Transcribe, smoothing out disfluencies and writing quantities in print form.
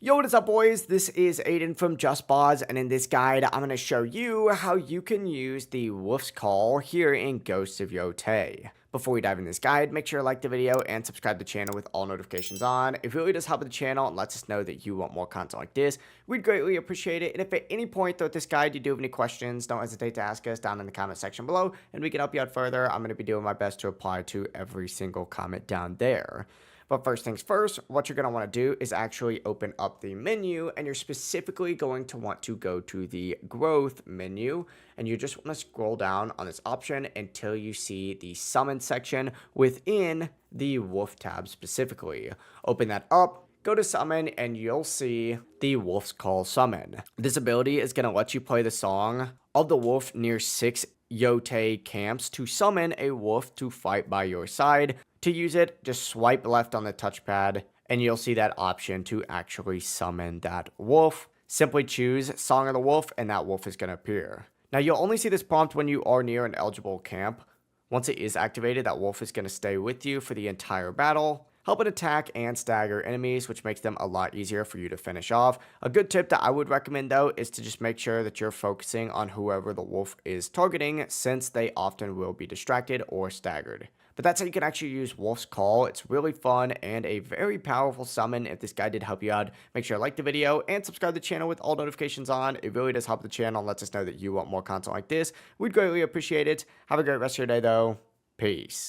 Yo, what is up, boys? This is Aiden from Just Boz, and in this guide, I'm going to show you how you can use the Wolf's Call here in Ghost of Yotei. Before we dive in this guide, make sure to like the video and subscribe to the channel with all notifications on. It really does help the channel and lets us know that you want more content like this. We'd greatly appreciate it, and if at any point throughout this guide you do have any questions, don't hesitate to ask us down in the comment section below, and we can help you out further. I'm going to be doing my best to reply to every single comment down there. But first things first, what you're going to want to do is actually open up the menu, and you're specifically going to want to go to the growth menu, and you just want to scroll down on this option until you see the summon section within the wolf tab specifically. Open that up. Go to summon and you'll see the Wolf's Call summon. This ability is going to let you play the song of the wolf near 6 Yotei camps to summon a wolf to fight by your side. To use it, just swipe left on the touchpad and you'll see that option to actually summon that wolf. Simply choose Song of the Wolf and that wolf is going to appear. Now you'll only see this prompt when you are near an eligible camp. Once it is activated, that wolf is going to stay with you for the entire battle, helping attack and stagger enemies, which makes them a lot easier for you to finish off. A good tip that I would recommend, though, is to just make sure that you're focusing on whoever the wolf is targeting, since they often will be distracted or staggered. But that's how you can actually use Wolf's Call. It's really fun and a very powerful summon. If this guide did help you out, make sure to like the video and subscribe to the channel with all notifications on. It really does help the channel and lets us know that you want more content like this. We'd greatly appreciate it. Have a great rest of your day, though. Peace.